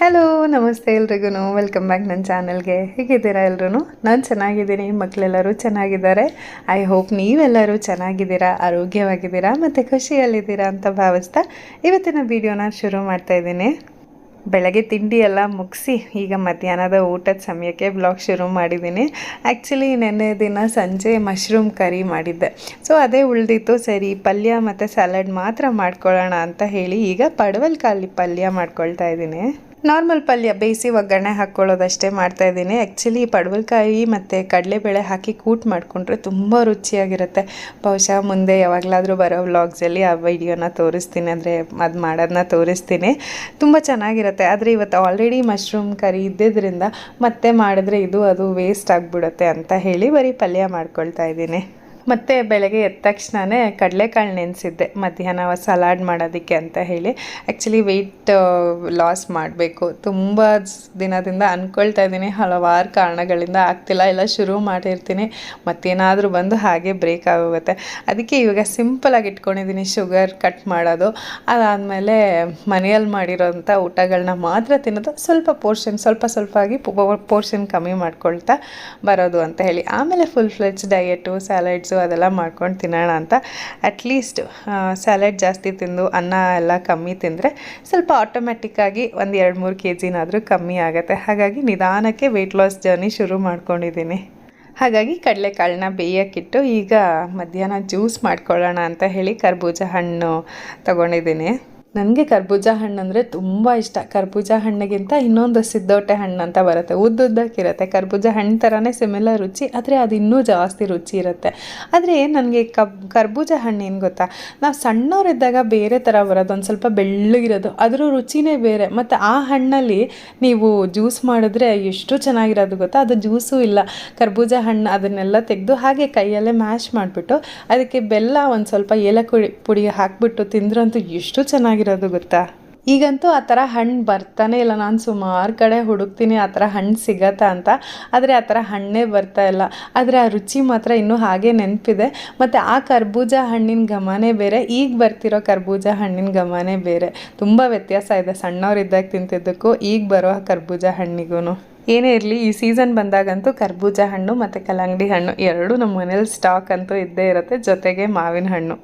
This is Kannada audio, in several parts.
ಹಲೋ ನಮಸ್ತೆ ಎಲ್ರಿಗೂ ವೆಲ್ಕಮ್ ಬ್ಯಾಕ್ ನನ್ನ ಚಾನಲ್ಗೆ. ಹೇಗಿದ್ದೀರಾ ಎಲ್ಲರೂ? ನಾನು ಚೆನ್ನಾಗಿದ್ದೀನಿ, ಮಕ್ಕಳೆಲ್ಲರೂ ಚೆನ್ನಾಗಿದ್ದಾರೆ. ಐ ಹೋಪ್ ನೀವೆಲ್ಲರೂ ಚೆನ್ನಾಗಿದ್ದೀರಾ, ಆರೋಗ್ಯವಾಗಿದ್ದೀರಾ ಮತ್ತು ಖುಷಿಯಲ್ಲಿದ್ದೀರಾ ಅಂತ ಭಾವಿಸ್ತಾ ಇವತ್ತಿನ ವಿಡಿಯೋನ ಶುರು ಮಾಡ್ತಾಯಿದ್ದೀನಿ. ಬೆಳಗ್ಗೆ ತಿಂಡಿ ಎಲ್ಲ ಮುಗಿಸಿ ಈಗ ಮಧ್ಯಾಹ್ನದ ಊಟದ ಸಮಯಕ್ಕೆ ಬ್ಲಾಗ್ ಶುರು ಮಾಡಿದ್ದೀನಿ. ಆ್ಯಕ್ಚುಲಿ ನೆನ್ನೆ ದಿನ ಸಂಜೆ ಮಶ್ರೂಮ್ ಕರಿ ಮಾಡಿದ್ದೆ, ಸೊ ಅದೇ ಉಳಿದಿತ್ತು. ಸರಿ ಪಲ್ಯ ಮತ್ತು ಸಲಾಡ್ ಮಾತ್ರ ಮಾಡ್ಕೊಳ್ಳೋಣ ಅಂತ ಹೇಳಿ ಈಗ ಪಡವಲಕಾಯಿ ಪಲ್ಯ ಮಾಡ್ಕೊಳ್ತಾ ಇದ್ದೀನಿ. ನಾರ್ಮಲ್ ಪಲ್ಯ ಬೇಯಿಸಿ ಒಗ್ಗರಣೆ ಹಾಕ್ಕೊಳ್ಳೋದಷ್ಟೇ ಮಾಡ್ತಾಯಿದ್ದೀನಿ. ಆ್ಯಕ್ಚುಲಿ ಪಡವಲಕಾಯಿ ಮತ್ತು ಕಡಲೆಬೇಳೆ ಹಾಕಿ ಕೂಟ್ ಮಾಡಿಕೊಂಡ್ರೆ ತುಂಬ ರುಚಿಯಾಗಿರುತ್ತೆ. ಬಹುಶಃ ಮುಂದೆ ಯಾವಾಗಲಾದರೂ ಬರೋ ವ್ಲಾಗ್ಸಲ್ಲಿ ಆ ವಿಡಿಯೋನ ತೋರಿಸ್ತೀನಿ, ಅಂದರೆ ಅದು ಮಾಡೋದನ್ನ ತೋರಿಸ್ತೀನಿ. ತುಂಬ ಚೆನ್ನಾಗಿರುತ್ತೆ. ಆದರೆ ಇವತ್ತು ಆಲ್ರೆಡಿ ಮಶ್ರೂಮ್ ಕರಿ ಇದ್ದಿದ್ದರಿಂದ ಮತ್ತೆ ಮಾಡಿದ್ರೆ ಅದು ವೇಸ್ಟ್ ಆಗಿಬಿಡುತ್ತೆ ಅಂತ ಹೇಳಿ ಬರೀ ಪಲ್ಯ ಮಾಡ್ಕೊಳ್ತಾ ಇದ್ದೀನಿ. ಮತ್ತು ಬೆಳಗ್ಗೆ ಎದ್ದ ತಕ್ಷಣವೇ ಕಡಲೆಕಾಳು ನೆನೆಸಿದ್ದೆ ಮಧ್ಯಾಹ್ನ ಸಲಾಡ್ ಮಾಡೋದಕ್ಕೆ ಅಂತ ಹೇಳಿ. ಆ್ಯಕ್ಚುಲಿ ವೆಯ್ಟ್ ಲಾಸ್ ಮಾಡಬೇಕು, ತುಂಬ ದಿನದಿಂದ ಅಂದ್ಕೊಳ್ತಾ ಇದ್ದೀನಿ. ಹಲವಾರು ಕಾರಣಗಳಿಂದ ಆಗ್ತಿಲ್ಲ, ಎಲ್ಲ ಶುರು ಮಾಡಿರ್ತೀನಿ ಮತ್ತೇನಾದರೂ ಬಂದು ಹಾಗೆ ಬ್ರೇಕ್ ಆಗೋಗುತ್ತೆ. ಅದಕ್ಕೆ ಇವಾಗ ಸಿಂಪಲಾಗಿ ಇಟ್ಕೊಂಡಿದ್ದೀನಿ ಶುಗರ್ ಕಟ್ ಮಾಡೋದು. ಅದಾದಮೇಲೆ ಮನೆಯಲ್ಲಿ ಮಾಡಿರೋಂಥ ಊಟಗಳನ್ನ ಮಾತ್ರ ತಿನ್ನೋದು, ಸ್ವಲ್ಪ ಆಗಿ ಪೋರ್ಷನ್ ಕಮ್ಮಿ ಮಾಡ್ಕೊಳ್ತಾ ಬರೋದು ಅಂತ ಹೇಳಿ. ಆಮೇಲೆ ಫುಲ್ ಫ್ಲೆಜ್ ಡಯಟು, ಸ್ಯಾಲಡ್ಸು ಅದೆಲ್ಲ ಮಾಡ್ಕೊಂಡು ತಿನ್ನೋಣ ಅಂತ. ಅಟ್ಲೀಸ್ಟ್ ಸ್ಯಾಲಡ್ ಜಾಸ್ತಿ ತಿಂದು ಅನ್ನ ಎಲ್ಲ ಕಮ್ಮಿ ತಿಂದರೆ ಸ್ವಲ್ಪ ಆಟೋಮೆಟಿಕ್ಕಾಗಿ ಒಂದು 2-3 kgನಾದರೂ ಕಮ್ಮಿ ಆಗುತ್ತೆ. ಹಾಗಾಗಿ ನಿಧಾನಕ್ಕೆ ವೆಯ್ಟ್ ಲಾಸ್ ಜರ್ನಿ ಶುರು ಮಾಡ್ಕೊಂಡಿದ್ದೀನಿ. ಹಾಗಾಗಿ ಕಡಲೆಕಾಳನ್ನ ಬೇಯೋಕ್ಕಿಟ್ಟು ಈಗ ಮಧ್ಯಾಹ್ನ ಜ್ಯೂಸ್ ಮಾಡ್ಕೊಳ್ಳೋಣ ಅಂತ ಹೇಳಿ ಕರ್ಬೂಜ ಹಣ್ಣು ತೊಗೊಂಡಿದ್ದೀನಿ. ನನಗೆ ಕರ್ಬೂಜ ಹಣ್ಣು ಅಂದರೆ ತುಂಬ ಇಷ್ಟ. ಕರ್ಬೂಜ ಹಣ್ಣಿಗಿಂತ ಇನ್ನೊಂದು ಸಿದ್ದೋಟೆ ಹಣ್ಣು ಅಂತ ಬರುತ್ತೆ, ಉದ್ದುದ್ದಕ್ಕಿರುತ್ತೆ. ಕರ್ಬೂಜ ಹಣ್ಣು ಥರನೇ ಸಿಮಿಲರ್ ರುಚಿ, ಆದರೆ ಅದು ಇನ್ನೂ ಜಾಸ್ತಿ ರುಚಿ ಇರುತ್ತೆ. ಆದರೆ ನನಗೆ ಕರ್ಬೂಜ ಹಣ್ಣು ಏನು ಗೊತ್ತಾ, ನಾವು ಸಣ್ಣವರಿದ್ದಾಗ ಬೇರೆ ಥರ ಬರೋದು, ಒಂದು ಸ್ವಲ್ಪ ಬೆಳ್ಳಗಿರೋದು, ಅದರ ರುಚಿನೇ ಬೇರೆ. ಮತ್ತು ಆ ಹಣ್ಣಲ್ಲಿ ನೀವು ಜ್ಯೂಸ್ ಮಾಡಿದ್ರೆ ಎಷ್ಟು ಚೆನ್ನಾಗಿರೋದು ಗೊತ್ತಾ. ಅದು ಜ್ಯೂಸು ಇಲ್ಲ, ಕರ್ಬೂಜ ಹಣ್ಣು ಅದನ್ನೆಲ್ಲ ತೆಗೆದು ಹಾಗೆ ಕೈಯಲ್ಲೇ ಮ್ಯಾಶ್ ಮಾಡಿಬಿಟ್ಟು ಅದಕ್ಕೆ ಬೆಲ್ಲ ಒಂದು ಸ್ವಲ್ಪ ಏಲಕ್ಕಿ ಪುಡಿ ಹಾಕಿಬಿಟ್ಟು ತಿಂದ್ರಂತೂ ಎಷ್ಟು ಚೆನ್ನಾಗಿರೋದು ಗೊತ್ತಾ. ಈಗಂತೂ ಆ ಥರ ಹಣ್ಣು ಬರ್ತಾನೆ ಇಲ್ಲ. ನಾನು ಸುಮಾರು ಕಡೆ ಹುಡುಕ್ತೀನಿ ಆ ಥರ ಹಣ್ಣು ಸಿಗತ್ತಾ ಅಂತ, ಆದರೆ ಆ ಥರ ಹಣ್ಣೇ ಬರ್ತಾ ಇಲ್ಲ. ಆದರೆ ಆ ರುಚಿ ಮಾತ್ರ ಇನ್ನೂ ಹಾಗೆ ನೆನಪಿದೆ. ಮತ್ತು ಆ ಕರ್ಬೂಜ ಹಣ್ಣಿನ ಘಮನೇ ಬೇರೆ, ಈಗ ಬರ್ತಿರೋ ಕರ್ಬೂಜ ಹಣ್ಣಿನ ಘಮನೇ ಬೇರೆ. ತುಂಬ ವ್ಯತ್ಯಾಸ ಇದೆ ಸಣ್ಣವರಿದ್ದಾಗ ತಿಂತಿದ್ದಕ್ಕೂ ಈಗ ಬರೋ ಕರ್ಬೂಜ ಹಣ್ಣಿಗೂ. ಏನೇ ಇರಲಿ, ಈ ಸೀಸನ್ ಬಂದಾಗಂತೂ ಕರ್ಬೂಜ ಹಣ್ಣು ಮತ್ತು ಕಲ್ಲಂಗಡಿ ಹಣ್ಣು ಎರಡೂ ನಮ್ಮ ಮನೇಲಿ ಸ್ಟಾಕ್ ಅಂತೂ ಇದ್ದೇ ಇರುತ್ತೆ, ಜೊತೆಗೆ ಮಾವಿನ ಹಣ್ಣು.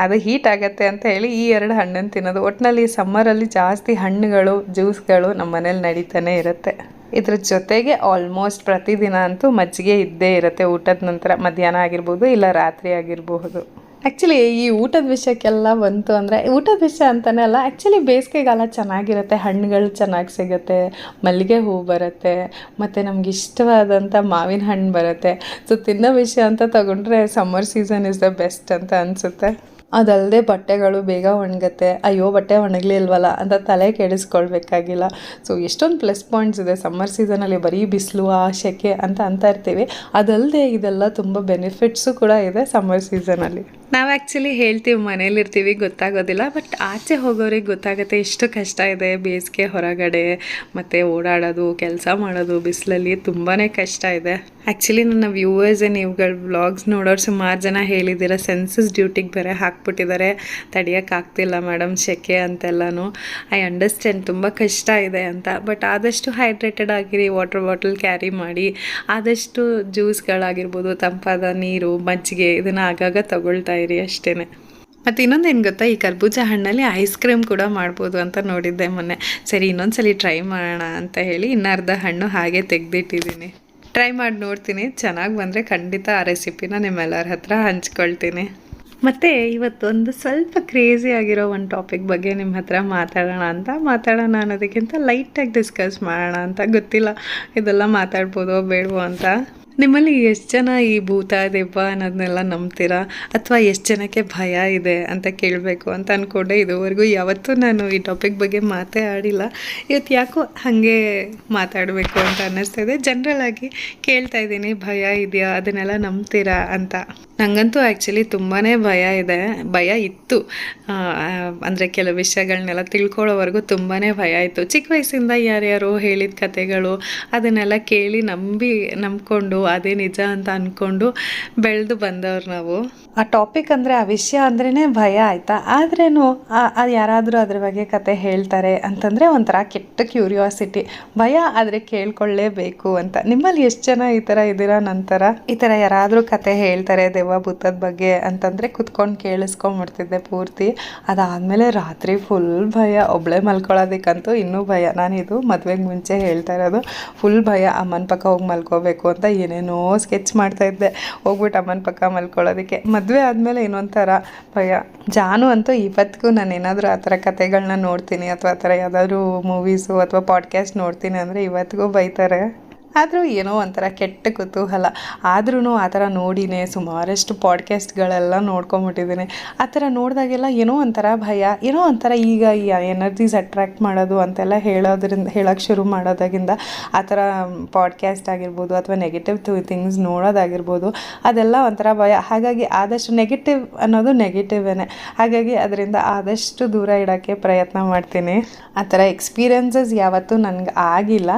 ಅದು ಹೀಟ್ ಆಗುತ್ತೆ ಅಂತ ಹೇಳಿ ಈ 2 ಹಣ್ಣನ್ನು ತಿನ್ನೋದು. ಒಟ್ಟಿನಲ್ಲಿ ಸಮ್ಮರಲ್ಲಿ ಜಾಸ್ತಿ ಹಣ್ಣುಗಳು, ಜ್ಯೂಸ್ಗಳು ನಮ್ಮ ಮನೇಲಿ ನಡೀತಾನೆ ಇರುತ್ತೆ. ಇದ್ರ ಜೊತೆಗೆ ಆಲ್ಮೋಸ್ಟ್ ಪ್ರತಿದಿನ ಅಂತೂ ಮಜ್ಜಿಗೆ ಇದ್ದೇ ಇರುತ್ತೆ ಊಟದ ನಂತರ. ಮಧ್ಯಾಹ್ನ ಆಗಿರ್ಬೋದು ಇಲ್ಲ ರಾತ್ರಿ ಆಗಿರಬಹುದು. ಆ್ಯಕ್ಚುಲಿ ಈ ಊಟದ ವಿಷಯಕ್ಕೆಲ್ಲ ಬಂತು ಅಂದರೆ, ಊಟದ ವಿಷಯ ಅಂತಲೇ ಅಲ್ಲ, ಆ್ಯಕ್ಚುಲಿ ಬೇಸಿಗೆಗಾಲ ಚೆನ್ನಾಗಿರುತ್ತೆ. ಹಣ್ಣುಗಳು ಚೆನ್ನಾಗಿ ಸಿಗುತ್ತೆ, ಮಲ್ಲಿಗೆ ಹೂವು ಬರುತ್ತೆ, ಮತ್ತು ನಮ್ಗೆ ಇಷ್ಟವಾದಂಥ ಮಾವಿನ ಹಣ್ಣು ಬರುತ್ತೆ. ಸೊ ತಿನ್ನೋ ವಿಷಯ ಅಂತ ತಗೊಂಡ್ರೆ summer season is the best ಅಂತ ಅನಿಸುತ್ತೆ. ಅದಲ್ಲದೆ ಬಟ್ಟೆಗಳು ಬೇಗ ಒಣಗುತ್ತೆ. ಅಯ್ಯೋ ಬಟ್ಟೆ ಒಣಗಲಿಲ್ವಲ್ಲ ಅಂತ ತಲೆ ಕೆಡಿಸ್ಕೊಳ್ಬೇಕಾಗಿಲ್ಲ. ಸೊ ಎಷ್ಟೊಂದು ಪ್ಲಸ್ ಪಾಯಿಂಟ್ಸ್ ಇದೆ ಸಮ್ಮರ್ ಸೀಸನಲ್ಲಿ. ಬರೀ ಬಿಸಿಲು, ಶೆಕೆ ಅಂತ ಇರ್ತೀವಿ, ಅದಲ್ಲದೆ ಇದೆಲ್ಲ ತುಂಬ ಬೆನಿಫಿಟ್ಸು ಕೂಡ ಇದೆ ಸಮ್ಮರ್ ಸೀಸನಲ್ಲಿ. ನಾವು ಆ್ಯಕ್ಚುಲಿ ಹೇಳ್ತೀವಿ ಮನೇಲಿರ್ತೀವಿ ಗೊತ್ತಾಗೋದಿಲ್ಲ, ಬಟ್ ಆಚೆ ಹೋಗೋರಿಗೆ ಗೊತ್ತಾಗುತ್ತೆ ಎಷ್ಟು ಕಷ್ಟ ಇದೆ ಬೇಸಿಗೆ ಹೊರಗಡೆ ಮತ್ತು ಓಡಾಡೋದು, ಕೆಲಸ ಮಾಡೋದು ಬಿಸಿಲಲ್ಲಿ ತುಂಬಾ ಕಷ್ಟ ಇದೆ. ಆ್ಯಕ್ಚುಲಿ ನನ್ನ ವ್ಯೂವರ್ಸೇ ನೀವುಗಳ ವ್ಲಾಗ್ಸ್ ನೋಡೋರು ಸುಮಾರು ಜನ ಹೇಳಿದ್ದೀರ ಸೆನ್ಸಸ್ ಡ್ಯೂಟಿಗೆ ಬೇರೆ ಹಾಕ್ಬಿಟ್ಟಿದ್ದಾರೆ, ತಡೆಯೋಕ್ಕಾಗ್ತಿಲ್ಲ ಮೇಡಮ್ ಶೆಕೆ ಅಂತೆಲ್ಲನೂ. ಐ ಅಂಡರ್ಸ್ಟ್ಯಾಂಡ್ ತುಂಬ ಕಷ್ಟ ಇದೆ ಅಂತ, ಬಟ್ ಆದಷ್ಟು ಹೈಡ್ರೇಟೆಡ್ ಆಗಿರಿ, ವಾಟರ್ ಬಾಟಲ್ ಕ್ಯಾರಿ ಮಾಡಿ, ಆದಷ್ಟು ಜ್ಯೂಸ್ಗಳಾಗಿರ್ಬೋದು, ತಂಪಾದ ನೀರು, ಮಜ್ಜಿಗೆ ಇದನ್ನು ಆಗಾಗ ತಗೊಳ್ತಾ ಇರಿ ಅಷ್ಟೇ. ಮತ್ತು ಇನ್ನೊಂದೇನು ಗೊತ್ತಾ, ಈ ಕರ್ಬೂಜ ಹಣ್ಣಲ್ಲಿ ಐಸ್ ಕ್ರೀಮ್ ಕೂಡ ಮಾಡ್ಬೋದು ಅಂತ ನೋಡಿದ್ದೆ ಮೊನ್ನೆ. ಸರಿ ಇನ್ನೊಂದ್ಸಲಿ ಟ್ರೈ ಮಾಡೋಣ ಅಂತ ಹೇಳಿ ಇನ್ನರ್ಧ ಹಣ್ಣು ಹಾಗೆ ತೆಗೆದಿಟ್ಟಿದ್ದೀನಿ. ಟ್ರೈ ಮಾಡಿ ನೋಡ್ತೀನಿ, ಚೆನ್ನಾಗಿ ಬಂದರೆ ಖಂಡಿತ ಆ ರೆಸಿಪಿನ ನಿಮ್ಮೆಲ್ಲರ ಹತ್ರ ಹಂಚ್ಕೊಳ್ತೀನಿ. ಮತ್ತು ಇವತ್ತೊಂದು ಸ್ವಲ್ಪ ಕ್ರೇಜಿ ಆಗಿರೋ ಒಂದು ಟಾಪಿಕ್ ಬಗ್ಗೆ ನಿಮ್ಮ ಹತ್ರ ಮಾತಾಡೋಣ ಅನ್ನೋದಕ್ಕಿಂತ ಲೈಟಾಗಿ ಡಿಸ್ಕಸ್ ಮಾಡೋಣ ಅಂತ. ಗೊತ್ತಿಲ್ಲ ಇದೆಲ್ಲ ಮಾತಾಡ್ಬೋದೋ ಬೇಡವೋ ಅಂತ. ನಿಮ್ಮಲ್ಲಿ ಎಷ್ಟು ಜನ ಈ ಭೂತ ದೆವ್ವ ಅನ್ನೋದನ್ನೆಲ್ಲ ನಂಬ್ತೀರಾ, ಅಥವಾ ಎಷ್ಟು ಜನಕ್ಕೆ ಭಯ ಇದೆ ಅಂತ ಕೇಳಬೇಕು ಅಂತ ಅಂದ್ಕೊಂಡೆ. ಇದುವರೆಗೂ ಯಾವತ್ತೂ ನಾನು ಈ ಟಾಪಿಕ್ ಬಗ್ಗೆ ಮಾತೇ ಆಡಿಲ್ಲ. ಇವತ್ತು ಯಾಕೋ ಹಾಗೆ ಮಾತಾಡಬೇಕು ಅಂತ ಅನ್ನಿಸ್ತಾ ಇದೆ. ಜನರಲಾಗಿ ಕೇಳ್ತಾ ಇದ್ದೀನಿ, ಭಯ ಇದೆಯಾ, ಅದನ್ನೆಲ್ಲ ನಂಬ್ತೀರಾ ಅಂತ. ನನಗಂತೂ ಆ್ಯಕ್ಚುಲಿ ತುಂಬಾ ಭಯ ಇತ್ತು. ಅಂದರೆ ಕೆಲವು ವಿಷಯಗಳನ್ನೆಲ್ಲ ತಿಳ್ಕೊಳ್ಳೋವರೆಗೂ ತುಂಬಾ ಭಯ ಇತ್ತು. ಚಿಕ್ಕ ವಯಸ್ಸಿಂದ ಯಾರ್ಯಾರೋ ಹೇಳಿದ ಕತೆಗಳು ಅದನ್ನೆಲ್ಲ ಕೇಳಿ ನಂಬ್ಕೊಂಡು ಅದೇ ನಿಜ ಅಂತ ಅಂದ್ಕೊಂಡು ಬೆಳೆದು ಬಂದವ್ರು ನಾವು. ಆ ಟಾಪಿಕ್ ಅಂದರೆ ಆ ವಿಷಯ ಅಂದ್ರೇ ಭಯ ಆಯಿತಾ. ಆದ್ರೂ ಅದು ಯಾರಾದರೂ ಅದ್ರ ಬಗ್ಗೆ ಕತೆ ಹೇಳ್ತಾರೆ ಅಂತಂದರೆ ಒಂಥರ ಕೆಟ್ಟ ಕ್ಯೂರಿಯಾಸಿಟಿ, ಭಯ ಆದರೆ ಕೇಳ್ಕೊಳ್ಳೇಬೇಕು ಅಂತ. ನಿಮ್ಮಲ್ಲಿ ಎಷ್ಟು ಜನ ಈ ಥರ ಇದ್ದೀರಾ? ನಂತರ ಈ ಥರ ಯಾರಾದರೂ ಕತೆ ಹೇಳ್ತಾರೆ ದೆವ್ವ ಭೂತದ ಬಗ್ಗೆ ಅಂತಂದರೆ ಕುತ್ಕೊಂಡು ಕೇಳಿಸ್ಕೊಂಬಿಡ್ತಿದ್ದೆ ಪೂರ್ತಿ. ಅದಾದಮೇಲೆ ರಾತ್ರಿ ಫುಲ್ ಭಯ, ಒಬ್ಬಳೇ ಮಲ್ಕೊಳ್ಳೋದಕ್ಕಂತೂ ಇನ್ನೂ ಭಯ. ನಾನಿದು ಮದುವೆಗೆ ಮುಂಚೆ ಹೇಳ್ತಾ ಇರೋದು. ಫುಲ್ ಭಯ, ಅಮ್ಮನ ಪಕ್ಕ ಹೋಗಿ ಮಲ್ಕೋಬೇಕು ಅಂತ ಏನೇನೋ ಸ್ಕೆಚ್ ಮಾಡ್ತಾಯಿದ್ದೆ, ಹೋಗ್ಬಿಟ್ಟು ಅಮ್ಮನ ಪಕ್ಕ ಮಲ್ಕೊಳ್ಳೋದಕ್ಕೆ. ಮದುವೆ ಆದಮೇಲೆ ಇನ್ನೊಂಥರ ಭಯ. ಜಾನು ಅಂತೂ ಇವತ್ತಿಗೂ ನಾನು ಏನಾದರೂ ಆ ಥರ ಕತೆಗಳನ್ನ ನೋಡ್ತೀನಿ ಅಥವಾ ಆ ಥರ ಯಾವುದಾದ್ರೂ ಮೂವೀಸು ಅಥವಾ ಪಾಡ್ಕ್ಯಾಸ್ಟ್ ನೋಡ್ತೀನಿ ಅಂದರೆ ಇವತ್ತಿಗೂ ಬೈತಾರೆ. ಆದರೂ ಏನೋ ಒಂಥರ ಕೆಟ್ಟ ಕುತೂಹಲ. ಆದ್ರೂ ಆ ಥರ ನೋಡಿನೇ ಸುಮಾರಷ್ಟು ಪಾಡ್ಕ್ಯಾಸ್ಟ್ಗಳೆಲ್ಲ ನೋಡ್ಕೊಂಬಿಟ್ಟಿದ್ದೀನಿ. ಆ ಥರ ನೋಡಿದಾಗೆಲ್ಲ ಏನೋ ಒಂಥರ ಭಯ, ಏನೋ ಒಂಥರ ಈಗ ಈ ಎನರ್ಜೀಸ್ ಅಟ್ರ್ಯಾಕ್ಟ್ ಮಾಡೋದು ಅಂತೆಲ್ಲ ಹೇಳೋಕ್ಕೆ ಶುರು ಮಾಡೋದಾಗಿಂದ ಆ ಥರ ಪಾಡ್ಕ್ಯಾಸ್ಟ್ ಆಗಿರ್ಬೋದು ಅಥವಾ ನೆಗೆಟಿವ್ ಥಿಂಗ್ಸ್ ನೋಡೋದಾಗಿರ್ಬೋದು, ಅದೆಲ್ಲ ಒಂಥರ ಭಯ. ಹಾಗಾಗಿ ಆದಷ್ಟು ನೆಗೆಟಿವ್ ಅನ್ನೋದು ನೆಗೆಟಿವೇನೆ. ಹಾಗಾಗಿ ಅದರಿಂದ ಆದಷ್ಟು ದೂರ ಇಡೋಕ್ಕೆ ಪ್ರಯತ್ನ ಮಾಡ್ತೀನಿ. ಆ ಥರ ಎಕ್ಸ್ಪೀರಿಯನ್ಸಸ್ ಯಾವತ್ತೂ ನನಗೆ ಆಗಿಲ್ಲ.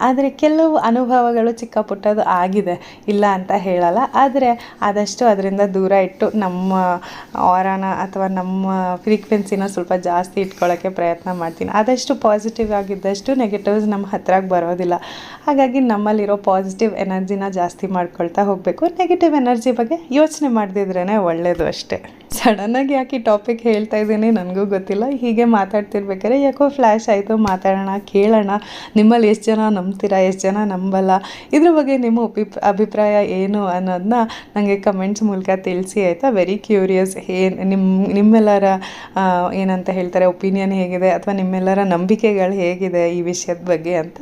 ಆದರೆ ಕೆಲವು ಅನುಭವಗಳು ಚಿಕ್ಕ ಪುಟ್ಟದು ಆಗಿದೆ, ಇಲ್ಲ ಅಂತ ಹೇಳಲ್ಲ. ಆದರೆ ಆದಷ್ಟು ಅದರಿಂದ ದೂರ ಇಟ್ಟು ನಮ್ಮ ಆರಾನ ಅಥವಾ ನಮ್ಮ ಫ್ರೀಕ್ವೆನ್ಸಿನ ಸ್ವಲ್ಪ ಜಾಸ್ತಿ ಇಟ್ಕೊಳ್ಳೋಕ್ಕೆ ಪ್ರಯತ್ನ ಮಾಡ್ತೀನಿ. ಆದಷ್ಟು ಪಾಸಿಟಿವ್ ಆಗಿದ್ದಷ್ಟು ನೆಗೆಟಿವ್ಸ್ ನಮ್ಮ ಹತ್ರಕ್ಕೆ ಬರೋದಿಲ್ಲ. ಹಾಗಾಗಿ ನಮ್ಮಲ್ಲಿರೋ ಪಾಸಿಟಿವ್ ಎನರ್ಜಿನ ಜಾಸ್ತಿ ಮಾಡ್ಕೊಳ್ತಾ ಹೋಗಬೇಕು. ನೆಗೆಟಿವ್ ಎನರ್ಜಿ ಬಗ್ಗೆ ಯೋಚನೆ ಮಾಡದಿದ್ರೇ ಒಳ್ಳೆಯದು ಅಷ್ಟೇ. ಸಡನ್ನಾಗಿ ಯಾಕೆ ಈ ಟಾಪಿಕ್ ಹೇಳ್ತಾ ಇದ್ದೀನಿ ನನಗೂ ಗೊತ್ತಿಲ್ಲ. ಹೀಗೆ ಮಾತಾಡ್ತಿರ್ಬೇಕಾದ್ರೆ ಯಾಕೋ ಫ್ಲ್ಯಾಶ್ ಆಯಿತು, ಮಾತಾಡೋಣ, ಕೇಳೋಣ. ನಿಮ್ಮಲ್ಲಿ ಎಷ್ಟು ಜನ ನಂಬ್ತೀರಾ, ಎಷ್ಟು ಜನ ನಂಬಲ್ಲ, ಇದ್ರ ಬಗ್ಗೆ ನಿಮ್ಮ ಅಭಿಪ್ರಾಯ ಏನು ಅನ್ನೋದನ್ನ ನನಗೆ ಕಮೆಂಟ್ಸ್ ಮೂಲಕ ತಿಳಿಸಿ, ಆಯಿತಾ. Very curious. ನಿಮ್ಮೆಲ್ಲರ ಏನಂತ ಹೇಳ್ತಾರೆ ಒಪಿನಿಯನ್ ಹೇಗಿದೆ ಅಥವಾ ನಿಮ್ಮೆಲ್ಲರ ನಂಬಿಕೆಗಳು ಹೇಗಿದೆ ಈ ವಿಷಯದ ಬಗ್ಗೆ ಅಂತ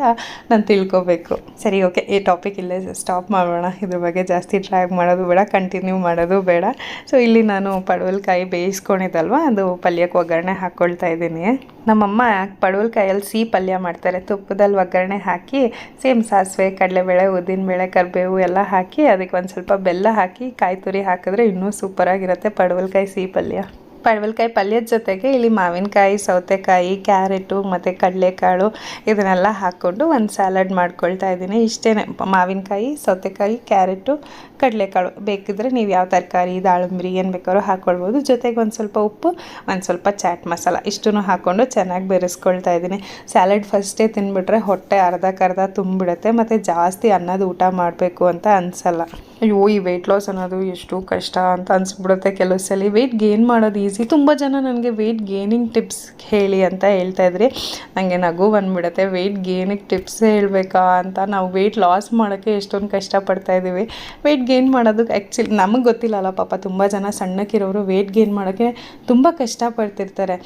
ನಾನು ತಿಳ್ಕೊಬೇಕು. ಸರಿ, ಓಕೆ, ಈ ಟಾಪಿಕ್ ಇಲ್ಲೇ ಸ್ಟಾಪ್ ಮಾಡೋಣ. ಇದ್ರ ಬಗ್ಗೆ ಜಾಸ್ತಿ ಡ್ರ್ಯಾಗ್ ಮಾಡೋದು ಬೇಡ, ಕಂಟಿನ್ಯೂ ಮಾಡೋದು ಬೇಡ. ಸೊ ಇಲ್ಲಿ ನಾನು ಪಡವಲಕಾಯಿ ಬೇಯಿಸ್ಕೊಂಡಿದ್ದಲ್ವ, ಅದು ಪಲ್ಯಕ್ಕೆ ಒಗ್ಗರಣೆ ಹಾಕ್ಕೊಳ್ತಾ ಇದ್ದೀನಿ. ನಮ್ಮಮ್ಮ ಪಡವಲಕಾಯಲ್ಲಿ ಸಿಹಿ ಪಲ್ಯ ಮಾಡ್ತಾರೆ. ತುಪ್ಪದಲ್ಲಿ ಒಗ್ಗರಣೆ ಹಾಕಿ ಸೇಮ್ ಸಾಸಿವೆ, ಕಡಲೆಬೇಳೆ, ಉದ್ದಿನಬೇಳೆ, ಕರಿಬೇವು ಎಲ್ಲ ಹಾಕಿ ಅದಕ್ಕೆ ಒಂದು ಸ್ವಲ್ಪ ಬೆಲ್ಲ ಹಾಕಿ ಕಾಯಿ ತುರಿ ಹಾಕಿದ್ರೆ ಇನ್ನೂ ಸೂಪರಾಗಿರುತ್ತೆ ಪಡವಲಕಾಯಿ ಸಿಹಿ ಪಲ್ಯ. ಪಡವಲಕಾಯಿ ಪಲ್ಯದ ಜೊತೆಗೆ ಇಲ್ಲಿ ಮಾವಿನಕಾಯಿ, ಸೌತೆಕಾಯಿ, ಕ್ಯಾರೆಟು ಮತ್ತು ಕಡಲೆಕಾಳು ಇದನ್ನೆಲ್ಲ ಹಾಕ್ಕೊಂಡು ಒಂದು ಸ್ಯಾಲಡ್ ಮಾಡ್ಕೊಳ್ತಾ ಇದ್ದೀನಿ. ಇಷ್ಟೇ, ಮಾವಿನಕಾಯಿ, ಸೌತೆಕಾಯಿ, ಕ್ಯಾರೆಟು, ಕಡಲೆಕಾಳು. ಬೇಕಿದ್ರೆ ನೀವು ಯಾವ ತರಕಾರಿ, ದಾಳಿಂಬ್ರಿ ಏನು ಬೇಕಾದ್ರೂ ಹಾಕ್ಕೊಳ್ಬೋದು. ಜೊತೆಗೆ ಒಂದು ಸ್ವಲ್ಪ ಉಪ್ಪು, ಒಂದು ಸ್ವಲ್ಪ ಚಾಟ್ ಮಸಾಲ ಇಷ್ಟನ್ನು ಹಾಕ್ಕೊಂಡು ಚೆನ್ನಾಗಿ ಬೆರೆಸ್ಕೊಳ್ತಾ ಇದ್ದೀನಿ. ಸ್ಯಾಲಡ್ ಫಸ್ಟೇ ತಿಂದ್ಬಿಟ್ರೆ ಹೊಟ್ಟೆ ಅರ್ಧಕ್ಕರ್ಧ ತುಂಬಿಡುತ್ತೆ ಮತ್ತು ಜಾಸ್ತಿ ಅನ್ನದ ಊಟ ಮಾಡಬೇಕು ಅಂತ ಅನಿಸಲ್ಲ. ಅಯ್ಯೋ, ಈ ವೆಯ್ಟ್ ಲಾಸ್ ಅನ್ನೋದು ಎಷ್ಟು ಕಷ್ಟ ಅಂತ ಅನಿಸ್ಬಿಡುತ್ತೆ ಕೆಲವು ಸಲ. ವೆಯ್ಟ್ ಗೇನ್ ಮಾಡೋದು ಈಸಿ. ತುಂಬ ಜನ ನನಗೆ ವೆಯ್ಟ್ ಗೇನಿಂಗ್ ಟಿಪ್ಸ್ ಹೇಳಿ ಅಂತ ಹೇಳ್ತಾ ಇದ್ರಿ. ನನಗೆ ನಗು ಬಂದುಬಿಡುತ್ತೆ. ವೆಯ್ಟ್ ಗೇನಿಗೆ ಟಿಪ್ಸ್ ಹೇಳಬೇಕಾ ಅಂತ. ನಾವು ವೆಯ್ಟ್ ಲಾಸ್ ಮಾಡೋಕ್ಕೆ ಎಷ್ಟೊಂದು ಕಷ್ಟಪಡ್ತಾ ಇದ್ದೀವಿ. ವೆಯ್ಟ್ ಗೇನ್ ಮಾಡೋದಕ್ಕೆ ಆ್ಯಕ್ಚುಲಿ ನಮಗೆ ಗೊತ್ತಿಲ್ಲಲ್ಲ ಪಾಪ. ತುಂಬ ಜನ ಸಣ್ಣಕ್ಕಿರೋರು ವೆಯ್ಟ್ ಗೇನ್ ಮಾಡೋಕ್ಕೆ ತುಂಬ ಕಷ್ಟಪಡ್ತಿರ್ತಾರೆ.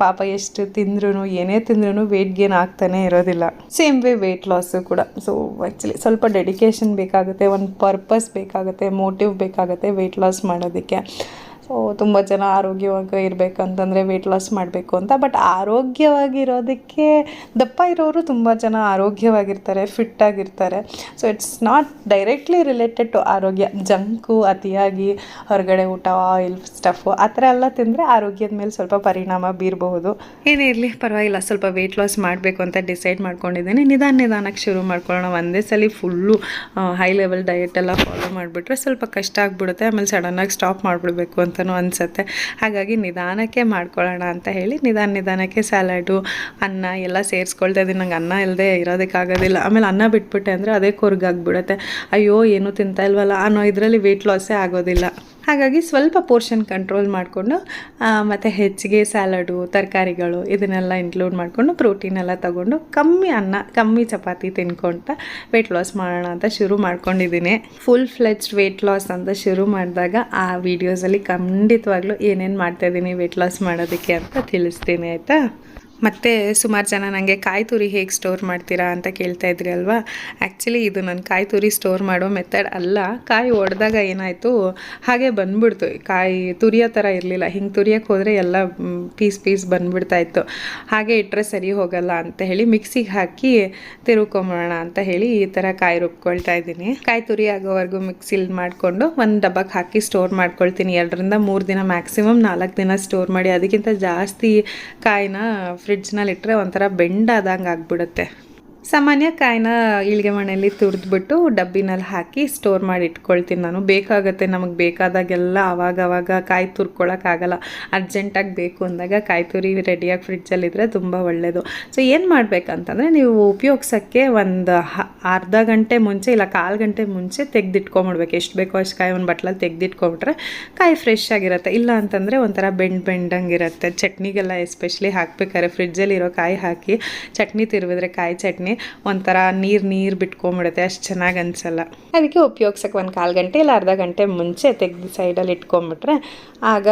ಪಾಪ ಎಷ್ಟು ತಿಂದ್ರೂ ಏನೇ ತಿಂದ್ರೂ ವೆಯ್ಟ್ ಗೇನ್ ಆಗ್ತಾನೆ ಇರೋದಿಲ್ಲ. ಸೇಮ್ ವೇ ವೆಯ್ಟ್ ಲಾಸು ಕೂಡ. ಸೊ ಆ್ಯಕ್ಚುಲಿ ಸ್ವಲ್ಪ ಡೆಡಿಕೇಶನ್ ಬೇಕಾಗುತ್ತೆ, ಒಂದು ಪರ್ಪಸ್ ಬೇಕಾಗುತ್ತೆ, ಮೋಟಿವ್ ಬೇಕಾಗುತ್ತೆ ವೆಯ್ಟ್ ಲಾಸ್ ಮಾಡೋದಕ್ಕೆ. ಸೊ ತುಂಬ ಜನ ಆರೋಗ್ಯವಾಗಿ ಇರಬೇಕಂತಂದರೆ ವೆಯ್ಟ್ ಲಾಸ್ ಮಾಡಬೇಕು ಅಂತ. ಬಟ್ ಆರೋಗ್ಯವಾಗಿರೋದಕ್ಕೆ ದಪ್ಪ ಇರೋರು ತುಂಬ ಜನ ಆರೋಗ್ಯವಾಗಿರ್ತಾರೆ, ಫಿಟ್ಟಾಗಿರ್ತಾರೆ. So it's not directly related to ಆರೋಗ್ಯ. ಜಂಕು, ಅತಿಯಾಗಿ ಹೊರಗಡೆ ಊಟ, ಆಯಿಲ್ ಸ್ಟಫು ಆ ಥರ ಎಲ್ಲ ತಿಂದರೆ ಆರೋಗ್ಯದ ಮೇಲೆ ಸ್ವಲ್ಪ ಪರಿಣಾಮ ಬೀರಬಹುದು. ಏನೇ ಇರಲಿ ಪರವಾಗಿಲ್ಲ, ಸ್ವಲ್ಪ ವೆಯ್ಟ್ ಲಾಸ್ ಮಾಡಬೇಕು ಅಂತ ಡಿಸೈಡ್ ಮಾಡ್ಕೊಂಡಿದ್ದೀನಿ. ನಿಧಾನಕ್ಕೆ ಶುರು ಮಾಡ್ಕೊಳ್ಳೋಣ. ಒಂದೇ ಸಲ ಫುಲ್ಲು ಹೈ ಲೆವೆಲ್ ಡಯಟ್ ಎಲ್ಲ ಫಾಲೋ ಮಾಡಿಬಿಟ್ರೆ ಸ್ವಲ್ಪ ಕಷ್ಟ ಆಗಿಬಿಡುತ್ತೆ. ಆಮೇಲೆ ಸಡನ್ನಾಗಿ ಸ್ಟಾಪ್ ಮಾಡಿಬಿಡ್ಬೇಕು ಅಂತಲೂ ಅನಿಸುತ್ತೆ. ಹಾಗಾಗಿ ನಿಧಾನಕ್ಕೆ ಮಾಡ್ಕೊಳ್ಳೋಣ ಅಂತ ಹೇಳಿ ನಿಧಾನಕ್ಕೆ ಸ್ಯಾಲಡು, ಅನ್ನ ಎಲ್ಲ ಸೇರಿಸ್ಕೊಳ್ತಾ ಇದ್ದೀನಿ. ನಂಗೆ ಅನ್ನ ಇಲ್ಲದೆ ಇರೋದಕ್ಕಾಗೋದಿಲ್ಲ. ಆಮೇಲೆ ಅನ್ನ ಬಿಟ್ಬಿಟ್ಟೆ ಅಂದರೆ ಅದೇ ಕೊರ್ಗಾಗ್ಬಿಡುತ್ತೆ. ಅಯ್ಯೋ ಏನೂ ತಿಂತಾ ಇಲ್ವಲ್ಲ ಅನ್ನೋ ಇದರಲ್ಲಿ ವೆಯ್ಟ್ ಲಾಸೇ ಆಗೋದಿಲ್ಲ. ಹಾಗಾಗಿ ಸ್ವಲ್ಪ ಪೋರ್ಷನ್ ಕಂಟ್ರೋಲ್ ಮಾಡಿಕೊಂಡು ಮತ್ತು ಹೆಚ್ಚಿಗೆ ಸ್ಯಾಲಡು, ತರಕಾರಿಗಳು ಇದನ್ನೆಲ್ಲ ಇನ್ಕ್ಲೂಡ್ ಮಾಡಿಕೊಂಡು ಪ್ರೋಟೀನ್ ಎಲ್ಲ ತೊಗೊಂಡು ಕಮ್ಮಿ ಅನ್ನ, ಕಮ್ಮಿ ಚಪಾತಿ ತಿನ್ಕೊಳ್ತಾ ವೆಯ್ಟ್ ಲಾಸ್ ಮಾಡೋಣ ಅಂತ ಶುರು ಮಾಡ್ಕೊಂಡಿದ್ದೀನಿ. ಫುಲ್ ಫ್ಲೆಜ್ಡ್ ವೆಯ್ಟ್ ಲಾಸ್ ಅಂತ ಶುರು ಮಾಡಿದಾಗ ಆ ವೀಡಿಯೋಸಲ್ಲಿ ಖಂಡಿತವಾಗ್ಲೂ ಏನೇನು ಮಾಡ್ತಾಯಿದ್ದೀನಿ ವೆಯ್ಟ್ ಲಾಸ್ ಮಾಡೋದಕ್ಕೆ ಅಂತ ತಿಳಿಸ್ತೀನಿ, ಆಯಿತಾ. ಮತ್ತು ಸುಮಾರು ಜನ ನನಗೆ ಕಾಯಿ ತುರಿ ಹೇಗೆ ಸ್ಟೋರ್ ಮಾಡ್ತೀರಾ ಅಂತ ಕೇಳ್ತಾ ಇದ್ರಿ ಅಲ್ವಾ. ಆ್ಯಕ್ಚುಲಿ ಇದು ನಾನು ಕಾಯಿ ತುರಿ ಸ್ಟೋರ್ ಮಾಡೋ ಮೆಥಡ್ ಅಲ್ಲ. ಕಾಯಿ ಒಡೆದಾಗ ಏನಾಯಿತು, ಹಾಗೆ ಬಂದ್ಬಿಡ್ತು. ಕಾಯಿ ತುರಿಯೋ ಥರ ಇರಲಿಲ್ಲ. ಹಿಂಗೆ ತುರಿಯೋಕ್ಕೆ ಹೋದರೆ ಎಲ್ಲ ಪೀಸ್ ಬಂದುಬಿಡ್ತಾಯಿತ್ತು. ಹಾಗೆ ಇಟ್ಟರೆ ಸರಿ ಹೋಗಲ್ಲ ಅಂತ ಹೇಳಿ ಮಿಕ್ಸಿಗೆ ಹಾಕಿ ತಿರುವ್ಕೊಂಬಿಡೋಣ ಅಂತ ಹೇಳಿ ಈ ಥರ ಕಾಯಿ ರುಬ್ಕೊಳ್ತಾ ಇದ್ದೀನಿ. ಕಾಯಿ ತುರಿ ಆಗೋವರೆಗೂ ಮಿಕ್ಸಿಲಿ ಮಾಡಿಕೊಂಡು ಒಂದು ಡಬ್ಬಕ್ಕೆ ಹಾಕಿ ಸ್ಟೋರ್ ಮಾಡ್ಕೊಳ್ತೀನಿ. 2 ರಿಂದ 3 ದಿನ, ಮ್ಯಾಕ್ಸಿಮಮ್ 4 ದಿನ ಸ್ಟೋರ್ ಮಾಡಿ. ಅದಕ್ಕಿಂತ ಜಾಸ್ತಿ ಕಾಯಿನ ಫ್ರಿಡ್ಜ್ನಲ್ಲಿ ಇಟ್ಟರೆ ಒಂಥರ ಬೆಂಡಾದಂಗೆ ಆಗಿಬಿಡುತ್ತೆ. ಸಾಮಾನ್ಯ ಕಾಯಿನ ಈಳ್ಗೆ ಮಣೆಯಲ್ಲಿ ತುರಿದ್ಬಿಟ್ಟು ಡಬ್ಬಿನಲ್ಲಿ ಹಾಕಿ ಸ್ಟೋರ್ ಮಾಡಿ ಇಟ್ಕೊಳ್ತೀನಿ ನಾನು. ಬೇಕಾಗುತ್ತೆ ನಮಗೆ ಬೇಕಾದಾಗೆಲ್ಲ ಆವಾಗ ಕಾಯಿ ತುರ್ಕೊಳಕ್ಕಾಗಲ್ಲ. ಅರ್ಜೆಂಟಾಗಿ ಬೇಕು ಅಂದಾಗ ಕಾಯಿ ತುರಿ ರೆಡಿಯಾಗಿ ಫ್ರಿಡ್ಜಲ್ಲಿದ್ದರೆ ತುಂಬ ಒಳ್ಳೆಯದು. ಸೊ ಏನು ಮಾಡಬೇಕಂತಂದರೆ, ನೀವು ಉಪಯೋಗಿಸೋಕ್ಕೆ ಒಂದು ಅರ್ಧ ಗಂಟೆ ಮುಂಚೆ ಇಲ್ಲ 1/4 ಗಂಟೆ ಮುಂಚೆ ತೆಗೆದಿಟ್ಕೊಂಬಿಡ್ಬೇಕು. ಎಷ್ಟು ಬೇಕೋ ಅಷ್ಟು ಕಾಯಿ ಒಂದು ಬಟ್ಲಲ್ಲಿ ತೆಗೆದಿಟ್ಕೊಂಡ್ರೆ ಕಾಯಿ ಫ್ರೆಶ್ ಆಗಿರುತ್ತೆ. ಇಲ್ಲ ಅಂತಂದರೆ ಒಂಥರ ಬೆಂಡಂಗಿರುತ್ತೆ. ಚಟ್ನಿಗೆಲ್ಲ ಎಸ್ಪೆಷಲಿ ಹಾಕ್ಬೇಕಾದ್ರೆ ಫ್ರಿಡ್ಜಲ್ಲಿರೋ ಕಾಯಿ ಹಾಕಿ ಚಟ್ನಿ ತಿರುವಿದ್ರೆ ಕಾಯಿ ಚಟ್ನಿ ಒಂಥರ ನೀರು ಬಿಟ್ಕೊಂಬಿಡುತ್ತೆ. ಅಷ್ಟು ಚೆನ್ನಾಗಿ ಅನಿಸಲ್ಲ. ಅದಕ್ಕೆ ಉಪಯೋಗ್ಸಕ್ಕೆ 1/4 ಗಂಟೆ ಇಲ್ಲ ಅರ್ಧ ಗಂಟೆ ಮುಂಚೆ ತೆಗೆದು ಸೈಡಲ್ಲಿ ಇಟ್ಕೊಂಬಿಟ್ರೆ ಆಗ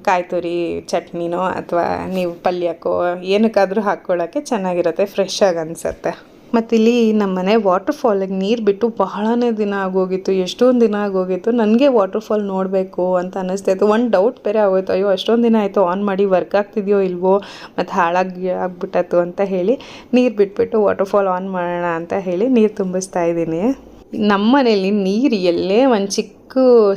ಕಾಯಿ ತುರಿ ಚಟ್ನಿನೋ ಅಥವಾ ನೀವು ಪಲ್ಯಕ್ಕೋ ಏನಕ್ಕಾದರೂ ಹಾಕ್ಕೊಳ್ಳೋಕ್ಕೆ ಚೆನ್ನಾಗಿರುತ್ತೆ, ಫ್ರೆಶ್ ಆಗಿ ಅನಿಸುತ್ತೆ. ಮತ್ತು ಇಲ್ಲಿ ನಮ್ಮನೆ ವಾಟರ್ಫಾಲಿಗೆ ನೀರು ಬಿಟ್ಟು ಬಹಳನೇ ದಿನ ಆಗೋಗಿತ್ತು. ಎಷ್ಟೊಂದು ದಿನ ಆಗೋಗಿತ್ತು. ನನಗೆ ವಾಟರ್ಫಾಲ್ ನೋಡಬೇಕು ಅಂತ ಅನ್ನಿಸ್ತಾಯಿತ್ತು. ಒಂದು ಡೌಟ್ ಬೇರೆ ಆಗೋಯ್ತು, ಅಯ್ಯೋ ಅಷ್ಟೊಂದು ದಿನ ಆಯಿತು ಆನ್ ಮಾಡಿ ವರ್ಕ್ ಆಗ್ತಿದೆಯೋ ಇಲ್ವೋ ಮತ್ತು ಆಗ್ಬಿಟ್ಟತ್ತು ಅಂತ ಹೇಳಿ ನೀರು ಬಿಟ್ಬಿಟ್ಟು ವಾಟರ್ಫಾಲ್ ಆನ್ ಮಾಡೋಣ ಅಂತ ಹೇಳಿ ನೀರು ತುಂಬಿಸ್ತಾ ಇದ್ದೀನಿ. ನಮ್ಮ ಮನೇಲಿ ನೀರು ಎಲ್ಲೇ ಒಂದು ಚಿಕ್ಕ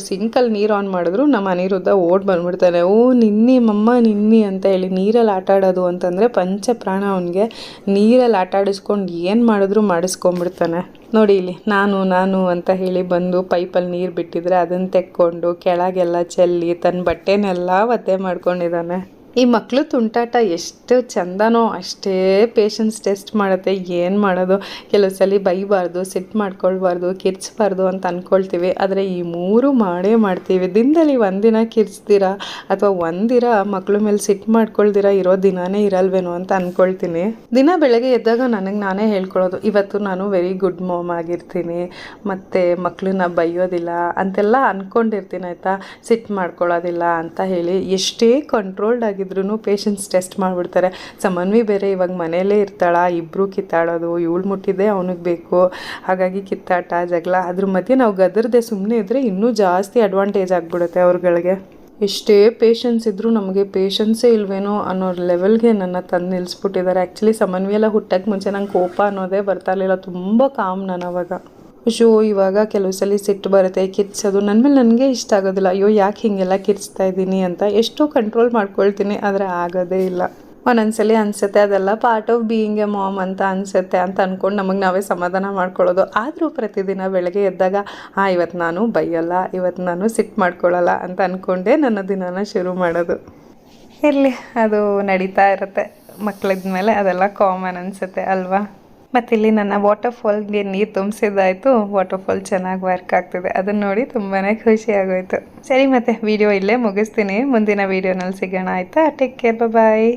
ಸಿಂಕಲ್ಲಿ ನೀರು ಆನ್ ಮಾಡಿದ್ರು ನಮ್ಮ ಅನಿರುದ್ಧ ಓಡ್ ಬಂದ್ಬಿಡ್ತಾನೆ. ನಿನ್ನಿ ಅಂತ ಹೇಳಿ. ನೀರಲ್ಲಿ ಆಟ ಆಡೋದು ಅಂತಂದರೆ ಪಂಚಪ್ರಾಣ ಅವನಿಗೆ. ನೀರಲ್ಲಿ ಆಟ ಆಡಿಸ್ಕೊಂಡು ಏನು ಮಾಡಿದ್ರು ಮಾಡಿಸ್ಕೊಂಡ್ಬಿಡ್ತಾನೆ. ನೋಡಿ ಇಲ್ಲಿ ನಾನು ಅಂತ ಹೇಳಿ ಬಂದು ಪೈಪಲ್ಲಿ ನೀರು ಬಿಟ್ಟಿದ್ರೆ ಅದನ್ನು ತೆಕ್ಕೊಂಡು ಕೆಳಗೆಲ್ಲ ಚೆಲ್ಲಿ ತನ್ನ ಬಟ್ಟೆನೆಲ್ಲ ಒದ್ದೆ ಮಾಡ್ಕೊಂಡಿದ್ದಾನೆ. ಈ ಮಕ್ಕಳು ತುಂಟಾಟ ಎಷ್ಟು ಚಂದನೋ ಅಷ್ಟೇ ಪೇಷನ್ಸ್ ಟೆಸ್ಟ್ ಮಾಡುತ್ತೆ. ಏನು ಮಾಡೋದು, ಕೆಲವು ಸಲ ಬೈಬಾರ್ದು, ಸಿಟ್ಟು ಮಾಡ್ಕೊಳ್ಬಾರ್ದು, ಕಿರ್ಚಬಾರ್ದು ಅಂತ ಅಂದ್ಕೊಳ್ತೀವಿ. ಆದರೆ ಈ 3 ಮಾಡ್ತೀವಿ. ದಿನದಲ್ಲಿ ಒಂದಿನ ಕಿರ್ಚ್ದಿರ ಅಥವಾ ಒಂದಿನ ಮಕ್ಕಳ ಮೇಲೆ ಸಿಟ್ಟು ಮಾಡ್ಕೊಳ್ದಿರ ಇರೋ ದಿನಾನೇ ಇರಲ್ವೇನೋ ಅಂತ ಅಂದ್ಕೊಳ್ತೀನಿ. ದಿನ ಬೆಳಗ್ಗೆ ಎದ್ದಾಗ ನನಗೆ ನಾನೇ ಹೇಳ್ಕೊಳ್ಳೋದು, ಇವತ್ತು ನಾನು ವೆರಿ ಗುಡ್ ಮಾಮ್ ಆಗಿರ್ತೀನಿ ಮತ್ತು ಮಕ್ಕಳನ್ನ ಬೈಯೋದಿಲ್ಲ ಅಂತೆಲ್ಲ ಅಂದ್ಕೊಂಡಿರ್ತೀನಿ ಆಯಿತಾ. ಸಿಟ್ಟು ಮಾಡ್ಕೊಳ್ಳೋದಿಲ್ಲ ಅಂತ ಹೇಳಿ. ಎಷ್ಟೇ ಕಂಟ್ರೋಲ್ಡ್ ಆಗಿದ್ರೂ ಪೇಷನ್ಸ್ ಟೆಸ್ಟ್ ಮಾಡಿಬಿಡ್ತಾರೆ. ಸಮನ್ವಿ ಬೇರೆ ಇವಾಗ ಮನೆಯಲ್ಲೇ ಇರ್ತಾಳ, ಇಬ್ಬರು ಕಿತ್ತಾಡೋದು, ಇವಳು ಮುಟ್ಟಿದ್ದೆ ಅವನಿಗೆ ಬೇಕು, ಹಾಗಾಗಿ ಕಿತ್ತಾಟ ಜಗಳ. ಅದ್ರ ಮಧ್ಯೆ ನಾವು ಗದರದೆ ಸುಮ್ಮನೆ ಇದ್ದರೆ ಇನ್ನೂ ಜಾಸ್ತಿ ಅಡ್ವಾಂಟೇಜ್ ಆಗಿಬಿಡುತ್ತೆ ಅವ್ರುಗಳಿಗೆ. ಎಷ್ಟೇ ಪೇಷನ್ಸ್ ಇದ್ದರೂ ನಮಗೆ ಪೇಷನ್ಸೇ ಇಲ್ವೇನೋ ಅನ್ನೋ ಲೆವೆಲ್ಗೆ ನನ್ನ ತಂದು ನಿಲ್ಲಿಸ್ಬಿಟ್ಟಿದ್ದಾರೆ. ಆ್ಯಕ್ಚುಲಿ ಸಮನ್ವಿ ಎಲ್ಲ ಹುಟ್ಟಕ್ಕೆ ಮುಂಚೆ ನಂಗೆ ಕೋಪ ಅನ್ನೋದೇ ಬರ್ತಾ ಇರಲಿಲ್ಲ. ತುಂಬ ಕಾಮ್ ನಾನು ಅವಾಗ. ಇವಾಗ ಕೆಲವು ಸಲ ಸಿಟ್ಟು ಬರುತ್ತೆ, ಕಿರ್ಚೋದು ನನ್ನ ಮೇಲೆ ನನಗೆ ಇಷ್ಟ ಆಗೋದಿಲ್ಲ. ಅಯ್ಯೋ ಯಾಕೆ ಹೀಗೆಲ್ಲ ಕಿರ್ಚ್ತಾ ಇದ್ದೀನಿ ಅಂತ ಎಷ್ಟೋ ಕಂಟ್ರೋಲ್ ಮಾಡ್ಕೊಳ್ತೀನಿ, ಆದರೆ ಆಗೋದೇ ಇಲ್ಲ. ಒಂದೊಂದ್ಸಲಿ ಅನಿಸುತ್ತೆ ಅದೆಲ್ಲ part of being a mom ಅಂತ ಅನಿಸುತ್ತೆ ಅಂತ ಅಂದ್ಕೊಂಡು ನಮಗೆ ನಾವೇ ಸಮಾಧಾನ ಮಾಡ್ಕೊಳ್ಳೋದು. ಆದರೂ ಪ್ರತಿದಿನ ಬೆಳಗ್ಗೆ ಎದ್ದಾಗ ಇವತ್ತು ನಾನು ಬೈಯಲ್ಲ, ಇವತ್ತು ನಾನು ಸಿಟ್ಟು ಮಾಡ್ಕೊಳ್ಳಲ್ಲ ಅಂತ ಅಂದ್ಕೊಂಡೇ ನನ್ನ ದಿನನ ಶುರು ಮಾಡೋದು. ಇರಲಿ, ಅದು ನಡೀತಾ ಇರುತ್ತೆ. ಮಕ್ಕಳಿದ ಮೇಲೆ ಅದೆಲ್ಲ ಕಾಮನ್ ಅನಿಸುತ್ತೆ ಅಲ್ವಾ. ಮತ್ತು ಇಲ್ಲಿ ನನ್ನ ವಾಟರ್ಫಾಲ್ಗೆ ನೀರು ತುಂಬಿಸಿದ್ದಾಯಿತು. ವಾಟರ್ಫಾಲ್ ಚೆನ್ನಾಗಿ ವರ್ಕ್ ಆಗ್ತಿದೆ. ಅದನ್ನು ನೋಡಿ ತುಂಬಾ ಖುಷಿ ಆಗೋಯ್ತು. ಸರಿ, ಮತ್ತು ವಿಡಿಯೋ ಇಲ್ಲೇ ಮುಗಿಸ್ತೀನಿ. ಮುಂದಿನ ವಿಡಿಯೋನಲ್ಲಿ ಸಿಗೋಣ ಆಯಿತಾ. ಟೇಕ್ ಕೇರ್, ಬಾಯ್.